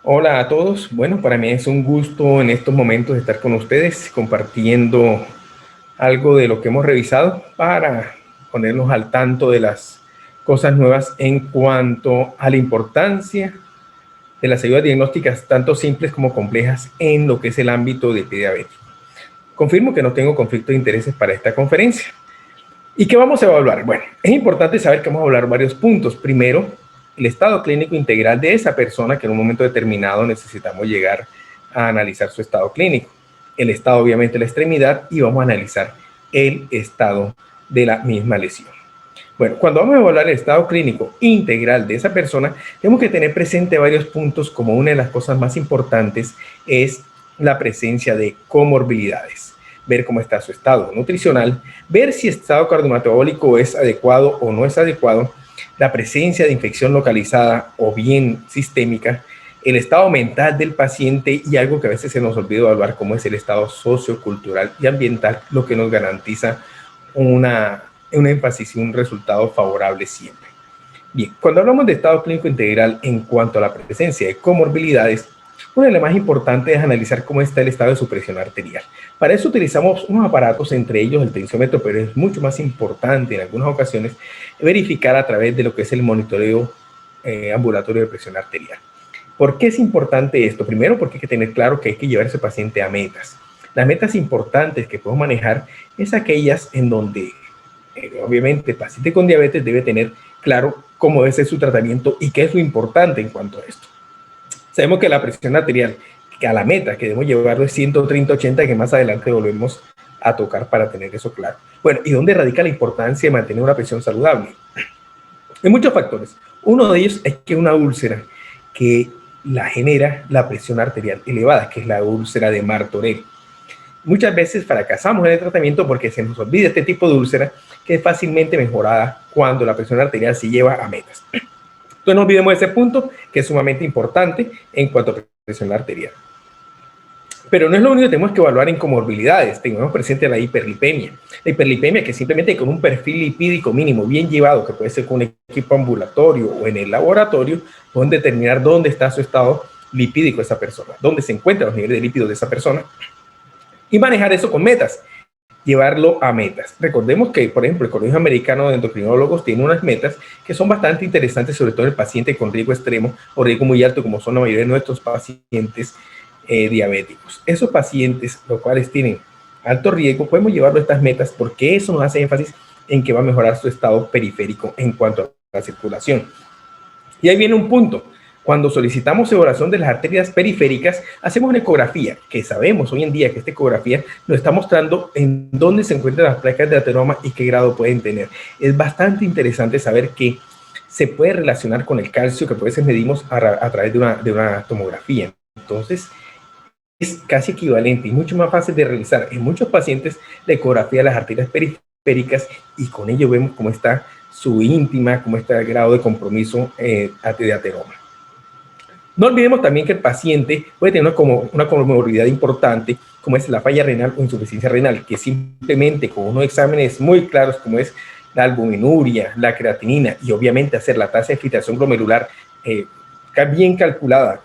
Hola a todos. Bueno, para mí es un gusto en estos momentos estar con ustedes compartiendo algo de lo que hemos revisado para ponernos al tanto de las cosas nuevas en cuanto a la importancia de las ayudas diagnósticas, tanto simples como complejas, en lo que es el ámbito de diabetes. Confirmo que no tengo conflicto de intereses para esta conferencia. ¿Y qué vamos a evaluar? Bueno, es importante saber que vamos a hablar varios puntos. Primero, el estado clínico integral de esa persona que en un momento determinado necesitamos llegar a analizar su estado clínico. El estado, obviamente, de la extremidad, y vamos a analizar el estado de la misma lesión. Bueno, cuando vamos a evaluar el estado clínico integral de esa persona, tenemos que tener presente varios puntos, como una de las cosas más importantes es la presencia de comorbilidades. Ver cómo está su estado nutricional, ver si el estado cardiometabólico es adecuado o no es adecuado, la presencia de infección localizada o bien sistémica, el estado mental del paciente y algo que a veces se nos olvida evaluar, como es el estado sociocultural y ambiental, lo que nos garantiza un énfasis y un resultado favorable siempre. Bien, cuando hablamos de estado clínico integral en cuanto a la presencia de comorbilidades, una de las más importantes es analizar cómo está el estado de su presión arterial. Para eso utilizamos unos aparatos, entre ellos el tensiómetro, pero es mucho más importante en algunas ocasiones verificar a través de lo que es el monitoreo ambulatorio de presión arterial. ¿Por qué es importante esto? Primero, porque hay que tener claro que hay que llevar a ese paciente a metas. Las metas importantes que podemos manejar es aquellas en donde, obviamente, el paciente con diabetes debe tener claro cómo debe ser su tratamiento y qué es lo importante en cuanto a esto. Sabemos que la presión arterial, que a la meta que debemos llevarlo es 130-80, que más adelante volvemos a tocar para tener eso claro. Bueno, ¿y dónde radica la importancia de mantener una presión saludable? Hay muchos factores. Uno de ellos es que una úlcera que la genera la presión arterial elevada, que es la úlcera de Martorell. Muchas veces fracasamos en el tratamiento porque se nos olvida este tipo de úlcera, que es fácilmente mejorada cuando la presión arterial se lleva a metas. Entonces no olvidemos ese punto, que es sumamente importante en cuanto a presión arterial. Pero no es lo único que tenemos que evaluar en comorbilidades. Tenemos presente la hiperlipemia. La hiperlipemia, que simplemente con un perfil lipídico mínimo bien llevado, que puede ser con un equipo ambulatorio o en el laboratorio, pueden determinar dónde está su estado lipídico de esa persona, dónde se encuentran los niveles de lípidos de esa persona, y manejar eso con metas, llevarlo a metas. Recordemos que, por ejemplo, el Colegio Americano de Endocrinólogos tiene unas metas que son bastante interesantes, sobre todo en el paciente con riesgo extremo o riesgo muy alto, como son la mayoría de nuestros pacientes diabéticos. Esos pacientes, los cuales tienen alto riesgo, podemos llevarlo a estas metas porque eso nos hace énfasis en que va a mejorar su estado periférico en cuanto a la circulación. Y ahí viene un punto. Cuando solicitamos evaluación de las arterias periféricas, hacemos una ecografía, que sabemos hoy en día que esta ecografía nos está mostrando en dónde se encuentran las placas de ateroma y qué grado pueden tener. Es bastante interesante saber que se puede relacionar con el calcio que a veces medimos a través de una tomografía. Entonces, es casi equivalente y mucho más fácil de realizar en muchos pacientes la ecografía de las arterias periféricas, y con ello vemos cómo está su íntima, cómo está el grado de compromiso de ateroma. No olvidemos también que el paciente puede tener una comorbilidad importante, como es la falla renal o insuficiencia renal, que simplemente con unos exámenes muy claros, como es la albuminuria, la creatinina y obviamente hacer la tasa de filtración glomerular bien calculada.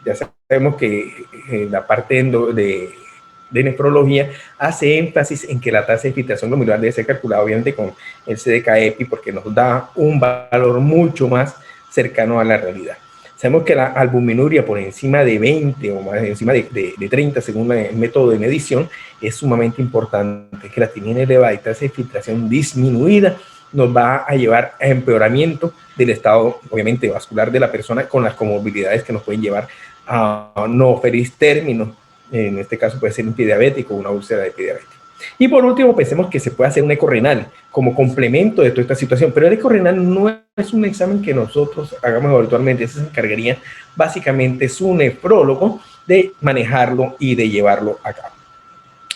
Ya sabemos que la parte de nefrología hace énfasis en que la tasa de filtración glomerular debe ser calculada obviamente con el CDK-EPI, porque nos da un valor mucho más cercano a la realidad. Sabemos que la albuminuria por encima de 20 o más encima de 30, según el método de medición, es sumamente importante. Creatinina elevada y tasa de filtración disminuida nos va a llevar a empeoramiento del estado, obviamente, vascular de la persona, con las comorbilidades que nos pueden llevar a no oferir términos. En este caso puede ser un pie diabético o una úlcera de pie diabético. Y por último, pensemos que se puede hacer un eco renal como complemento de toda esta situación, pero el eco renal no es un examen que nosotros hagamos habitualmente. Eso se encargaría básicamente su nefrólogo de manejarlo y de llevarlo a cabo.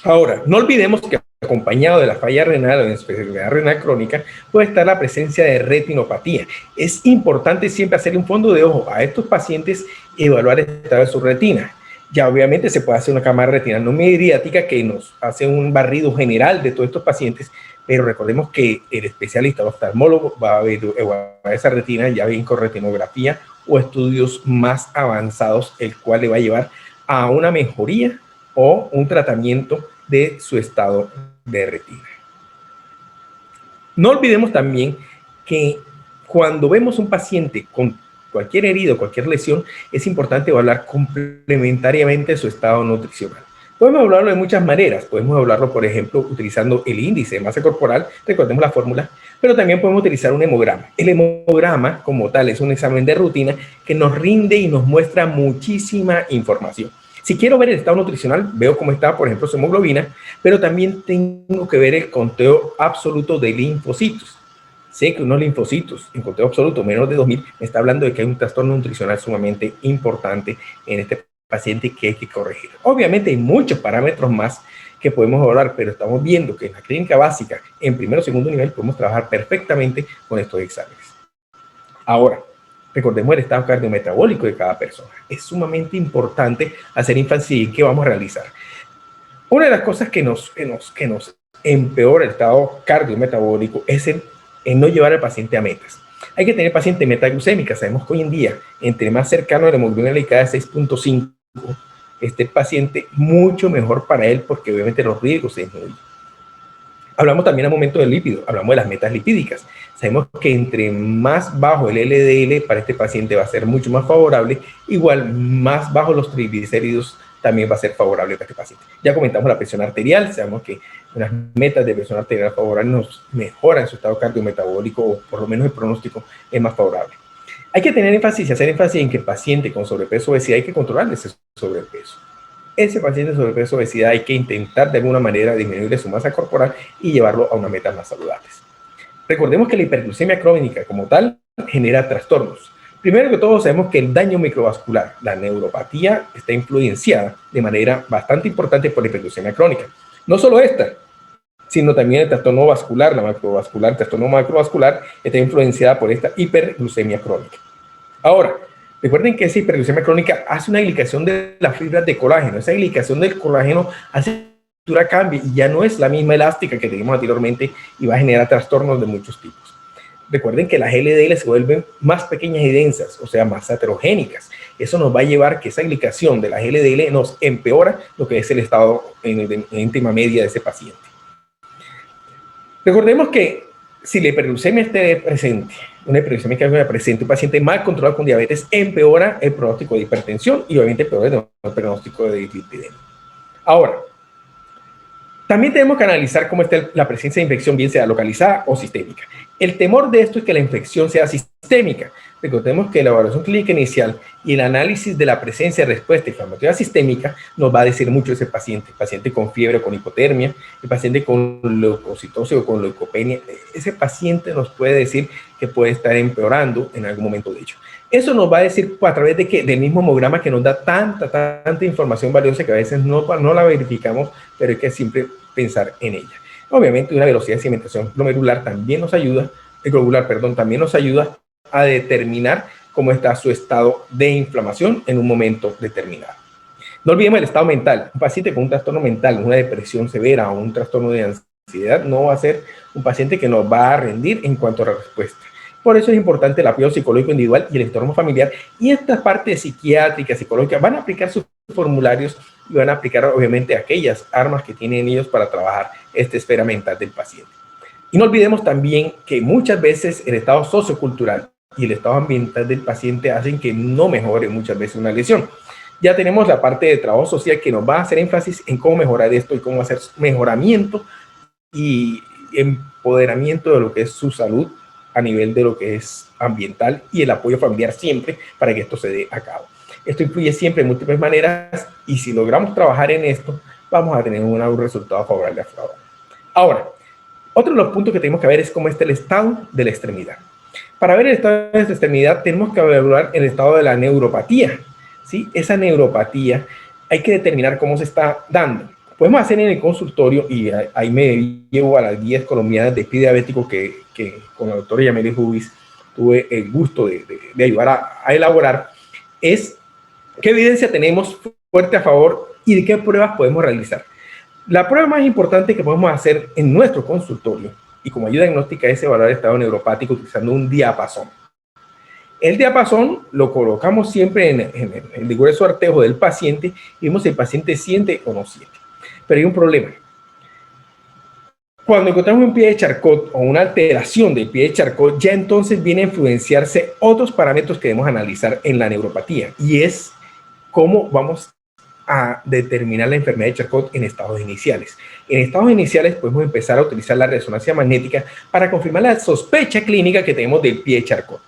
Ahora, no olvidemos que acompañado de la falla renal o de enfermedad renal crónica puede estar la presencia de retinopatía. Es importante siempre hacer un fondo de ojo a estos pacientes y evaluar el estado de su retina. Ya obviamente se puede hacer una cámara retinal no mediática que nos hace un barrido general de todos estos pacientes, pero recordemos que el especialista o oftalmólogo va a ver esa retina ya bien con retinografía o estudios más avanzados, el cual le va a llevar a una mejoría o un tratamiento de su estado de retina. No olvidemos también que cuando vemos un paciente con cualquier herida, cualquier lesión, es importante evaluar complementariamente su estado nutricional. Podemos hablarlo de muchas maneras. Podemos hablarlo, por ejemplo, utilizando el índice de masa corporal, recordemos la fórmula, pero también podemos utilizar un hemograma. El hemograma, como tal, es un examen de rutina que nos rinde y nos muestra muchísima información. Si quiero ver el estado nutricional, veo cómo está, por ejemplo, su hemoglobina, pero también tengo que ver el conteo absoluto de linfocitos. Sé que unos linfocitos en conteo absoluto menos de 2000 me está hablando de que hay un trastorno nutricional sumamente importante en este paciente que hay que corregir. Obviamente hay muchos parámetros más que podemos evaluar, pero estamos viendo que en la clínica básica, en primero o segundo nivel, podemos trabajar perfectamente con estos exámenes. Ahora, recordemos el estado cardiometabólico de cada persona. Es sumamente importante hacer énfasis en qué vamos a realizar. Una de las cosas que nos empeora el estado cardiometabólico es el no llevar al paciente a metas. Hay que tener paciente meta glucémica. Sabemos que hoy en día, entre más cercano a la hemoglobina glicada de 6.5, este paciente mucho mejor para él porque obviamente los riesgos se disminuyen. Hablamos también al momento del lípido, hablamos de las metas lipídicas. Sabemos que entre más bajo el LDL para este paciente va a ser mucho más favorable, igual más bajo los triglicéridos también va a ser favorable para este paciente. Ya comentamos la presión arterial, sabemos que unas metas de presión arterial favorable nos mejoran su estado cardiometabólico o por lo menos el pronóstico es más favorable. Hay que tener énfasis y hacer énfasis en que el paciente con sobrepeso o obesidad hay que controlar ese sobrepeso. Ese paciente de sobrepeso o obesidad hay que intentar de alguna manera disminuir su masa corporal y llevarlo a unas metas más saludables. Recordemos que la hiperglucemia crónica como tal genera trastornos. Primero que todo sabemos que el daño microvascular, la neuropatía, está influenciada de manera bastante importante por la hiperglucemia crónica. No solo esta, sino también el trastorno vascular, la macrovascular, el trastorno macrovascular está influenciada por esta hiperglucemia crónica. Ahora, recuerden que esa hiperglucemia crónica hace una glicación de las fibras de colágeno. Esa glicación del colágeno hace que la estructura cambie y ya no es la misma elástica que teníamos anteriormente y va a generar trastornos de muchos tipos. Recuerden que las LDL se vuelven más pequeñas y densas, o sea, más heterogénicas. Eso nos va a llevar que esa glicación de las LDL nos empeora lo que es el estado en íntima media de ese paciente. Recordemos que si la hiperglucemia esté presente, una hiperglucemia que es presente, un paciente mal controlado con diabetes, empeora el pronóstico de hipertensión y obviamente empeora el pronóstico de dislipidemia. Ahora, también tenemos que analizar cómo está la presencia de infección, bien sea localizada o sistémica. El temor de esto es que la infección sea sistémica. Recordemos que la evaluación clínica inicial y el análisis de la presencia de respuesta inflamatoria sistémica nos va a decir mucho de ese paciente. El paciente con fiebre o con hipotermia, el paciente con leucocitosis o con leucopenia. Ese paciente nos puede decir que puede estar empeorando en algún momento de hecho. Eso nos va a decir a través de del mismo hemograma que nos da tanta información valiosa que a veces no la verificamos, pero hay que siempre pensar en ella. Obviamente una velocidad de cimentación glomerular también nos ayuda, también nos ayuda a determinar cómo está su estado de inflamación en un momento determinado. No olvidemos el estado mental. Un paciente con un trastorno mental, una depresión severa o un trastorno de ansiedad no va a ser un paciente que nos va a rendir en cuanto a la respuesta. Por eso es importante el apoyo psicológico individual y el entorno familiar. Y esta parte psiquiátrica, psicológica, van a aplicar sus formularios y van a aplicar obviamente aquellas armas que tienen ellos para trabajar esta esfera mental del paciente. Y no olvidemos también que muchas veces el estado sociocultural y el estado ambiental del paciente hacen que no mejore muchas veces una lesión. Ya tenemos la parte de trabajo social que nos va a hacer énfasis en cómo mejorar esto y cómo hacer mejoramiento y empoderamiento de lo que es su salud a nivel de lo que es ambiental y el apoyo familiar siempre para que esto se dé a cabo. Esto influye siempre de múltiples maneras y si logramos trabajar en esto, vamos a tener un resultado favorable a favor. Ahora, otro de los puntos que tenemos que ver es cómo está el estado de la extremidad. Para ver el estado de la extremidad tenemos que evaluar el estado de la neuropatía. ¿Sí? Esa neuropatía hay que determinar cómo se está dando. Podemos hacer en el consultorio, y ahí me llevo a las 10 colombianas de pie diabético que con la doctora Yameli Hubis tuve el gusto de ayudar a elaborar, es qué evidencia tenemos fuerte a favor y de qué pruebas podemos realizar. La prueba más importante que podemos hacer en nuestro consultorio y como ayuda diagnóstica es evaluar el estado neuropático utilizando un diapasón. El diapasón lo colocamos siempre en el grueso artejo del paciente y vemos si el paciente siente o no siente. Pero hay un problema. Cuando encontramos un pie de Charcot o una alteración del pie de Charcot, ya entonces viene a influenciarse otros parámetros que debemos analizar en la neuropatía, y es cómo vamos a determinar la enfermedad de Charcot en estados iniciales. En estados iniciales podemos empezar a utilizar la resonancia magnética para confirmar la sospecha clínica que tenemos del pie de Charcot.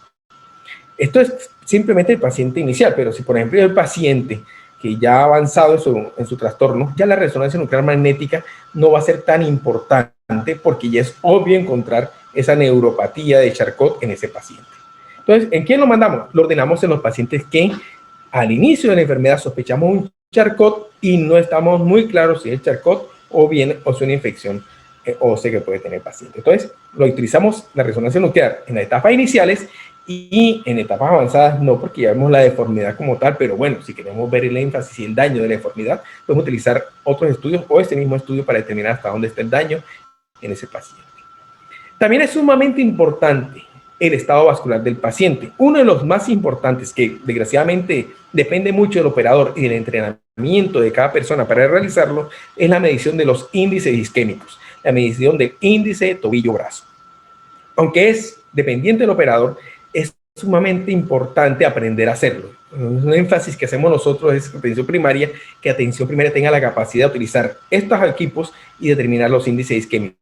Esto es simplemente el paciente inicial, pero si por ejemplo el paciente que ya ha avanzado en su trastorno, ya la resonancia nuclear magnética no va a ser tan importante porque ya es obvio encontrar esa neuropatía de Charcot en ese paciente. Entonces, ¿en quién lo mandamos? Lo ordenamos en los pacientes que al inicio de la enfermedad sospechamos un Charcot y no estamos muy claros si es Charcot o bien o es una infección ósea que puede tener el paciente. Entonces, lo utilizamos la resonancia nuclear en las etapas iniciales y en etapas avanzadas no, porque ya vemos la deformidad como tal, pero bueno, si queremos ver el énfasis y el daño de la deformidad, podemos utilizar otros estudios o este mismo estudio para determinar hasta dónde está el daño en ese paciente. También es sumamente importante el estado vascular del paciente. Uno de los más importantes, que desgraciadamente depende mucho del operador y del entrenamiento de cada persona para realizarlo, es la medición de los índices isquémicos, la medición del índice tobillo-brazo. Aunque es dependiente del operador, es sumamente importante aprender a hacerlo. Un énfasis que hacemos nosotros es atención primaria, que atención primaria tenga la capacidad de utilizar estos equipos y determinar los índices isquémicos.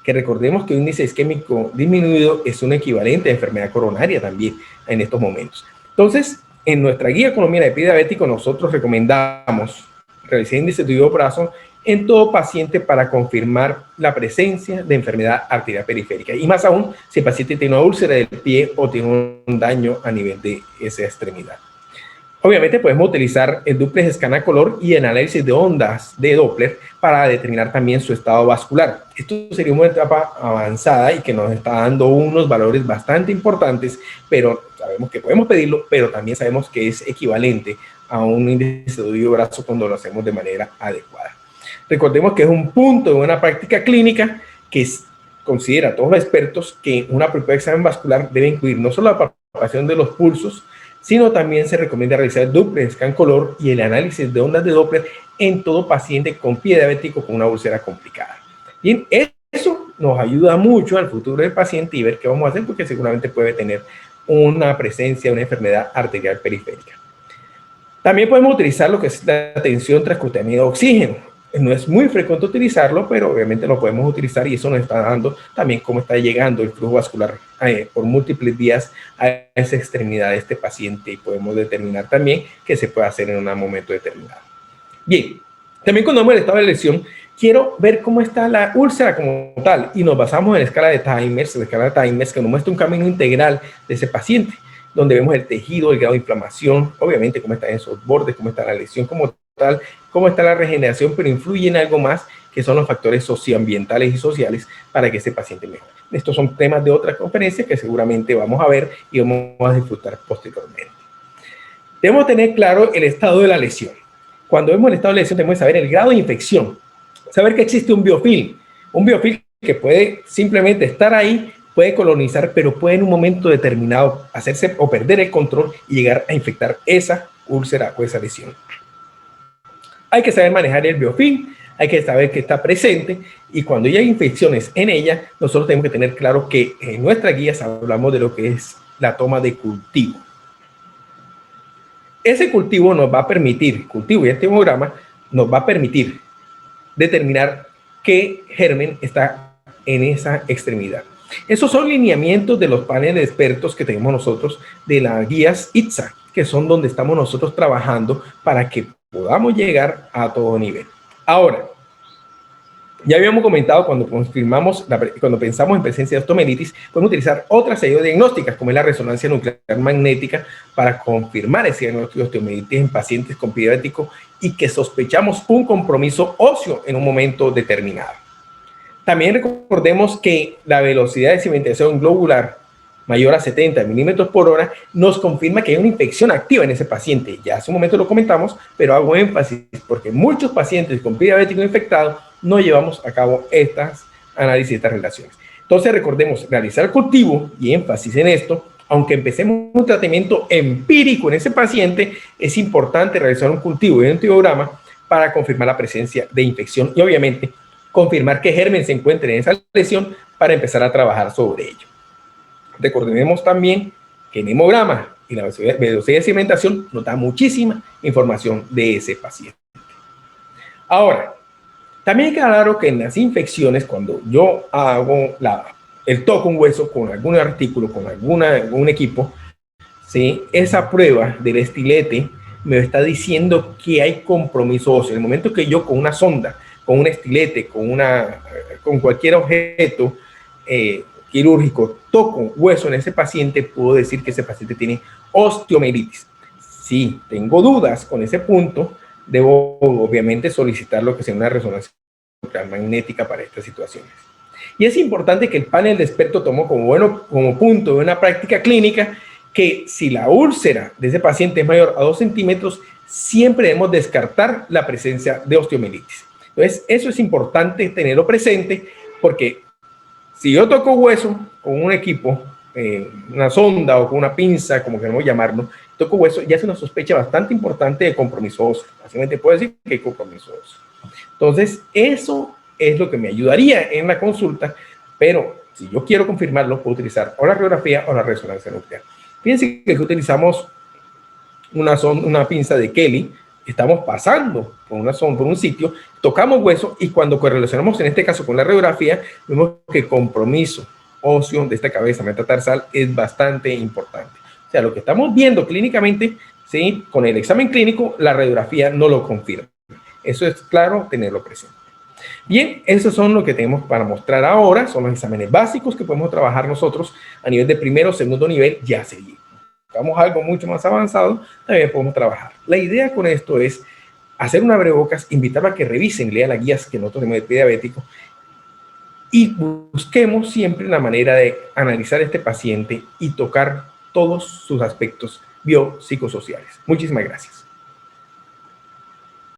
Que recordemos que un índice isquémico disminuido es un equivalente a enfermedad coronaria también en estos momentos. Entonces, en nuestra guía colombiana de pie diabético, nosotros recomendamos realizar índice tobillo-brazo en todo paciente para confirmar la presencia de enfermedad arterial periférica. Y más aún, si el paciente tiene una úlcera del pie o tiene un daño a nivel de esa extremidad. Obviamente podemos utilizar el duplex escana color y el análisis de ondas de Doppler para determinar también su estado vascular. Esto sería una etapa avanzada y que nos está dando unos valores bastante importantes, pero sabemos que podemos pedirlo, pero también sabemos que es equivalente a un índice de tobillo-brazo cuando lo hacemos de manera adecuada. Recordemos que es un punto de una práctica clínica que considera a todos los expertos que una prueba de examen vascular debe incluir no solo la palpación de los pulsos, sino también se recomienda realizar el Doppler scan color y el análisis de ondas de Doppler en todo paciente con pie diabético con una úlcera complicada. Bien, eso nos ayuda mucho al futuro del paciente y ver qué vamos a hacer, porque seguramente puede tener una presencia de una enfermedad arterial periférica. También podemos utilizar lo que es la tensión transcutánea de oxígeno. No es muy frecuente utilizarlo, pero obviamente lo podemos utilizar y eso nos está dando también cómo está llegando el flujo vascular por múltiples días a esa extremidad de este paciente y podemos determinar también qué se puede hacer en un momento determinado. Bien, también cuando vemos el estado de lesión, quiero ver cómo está la úlcera como tal y nos basamos en la escala de Timers, que nos muestra un camino integral de ese paciente, donde vemos el tejido, el grado de inflamación, obviamente cómo están esos bordes, cómo está la lesión como tal, cómo está la regeneración, pero influye en algo más que son los factores socioambientales y sociales para que ese paciente mejore. Estos son temas de otra conferencia que seguramente vamos a ver y vamos a disfrutar posteriormente. Debemos tener claro el estado de la lesión. Cuando vemos el estado de la lesión, tenemos que saber el grado de infección, saber que existe un biofilm que puede simplemente estar ahí, puede colonizar, pero puede en un momento determinado hacerse o perder el control y llegar a infectar esa úlcera o esa lesión. Hay que saber manejar el biofilm, hay que saber que está presente y cuando ya hay infecciones en ella, nosotros tenemos que tener claro que en nuestras guías hablamos de lo que es la toma de cultivo. Ese cultivo nos va a permitir, cultivo y este hemograma, nos va a permitir determinar qué germen está en esa extremidad. Esos son lineamientos de los paneles de expertos que tenemos nosotros de las guías ITSA, que son donde estamos nosotros trabajando para que podamos llegar a todo nivel. Ahora, ya habíamos comentado cuando pensamos en presencia de osteomelitis, podemos utilizar otras series diagnósticas como es la resonancia nuclear magnética para confirmar ese diagnóstico de osteomelitis en pacientes con pie diabético y que sospechamos un compromiso óseo en un momento determinado. También recordemos que la velocidad de cimentación globular mayor a 70 milímetros por hora nos confirma que hay una infección activa en ese paciente. Ya hace un momento lo comentamos, pero hago énfasis porque muchos pacientes con pie diabético infectado no llevamos a cabo estas análisis, estas relaciones. Entonces recordemos realizar cultivo y énfasis en esto Aunque empecemos un tratamiento empírico en ese paciente, es importante realizar un cultivo y un antibiograma para confirmar la presencia de infección y obviamente confirmar qué germen se encuentra en esa lesión para empezar a trabajar sobre ello. Recordemos también que el hemograma y la velocidad de segmentación nos da muchísima información de ese paciente. Ahora, también queda claro que en las infecciones, cuando yo hago toco un hueso con algún artículo, con algún equipo, ¿sí? Esa prueba del estilete me está diciendo que hay compromiso óseo. En el momento que yo con una sonda, con un estilete, con cualquier objeto quirúrgico, toco hueso en ese paciente, puedo decir que ese paciente tiene osteomielitis. Si tengo dudas con ese punto, debo obviamente solicitar lo que sea una resonancia magnética para estas situaciones. Y es importante que el panel de expertos tomó como punto de una práctica clínica que si la úlcera de ese paciente es mayor a 2 centímetros, siempre debemos descartar la presencia de osteomielitis. Entonces, eso es importante tenerlo presente porque si yo toco hueso con un equipo, una sonda o con una pinza, como queremos llamarlo, toco hueso, ya es una sospecha bastante importante de compromiso óseo. Básicamente puedo decir que hay compromiso óseo. Entonces, eso es lo que me ayudaría en la consulta, pero si yo quiero confirmarlo, puedo utilizar o la radiografía o la resonancia nuclear. Fíjense que utilizamos una pinza de Kelly, estamos pasando por un sitio, tocamos hueso y cuando correlacionamos en este caso con la radiografía, vemos que el compromiso óseo de esta cabeza metatarsal es bastante importante. O sea, lo que estamos viendo clínicamente, ¿sí? Con el examen clínico, la radiografía no lo confirma. Eso es claro tenerlo presente. Bien, esos son lo que tenemos para mostrar ahora, son los exámenes básicos que podemos trabajar nosotros a nivel de primero o segundo nivel, ya seguimos. Buscamos algo mucho más avanzado, también podemos trabajar. La idea con esto es hacer un abrebocas, invitarlo a que revisen, lean las guías que nosotros tenemos de diabético y busquemos siempre la manera de analizar a este paciente y tocar todos sus aspectos biopsicosociales. Muchísimas gracias.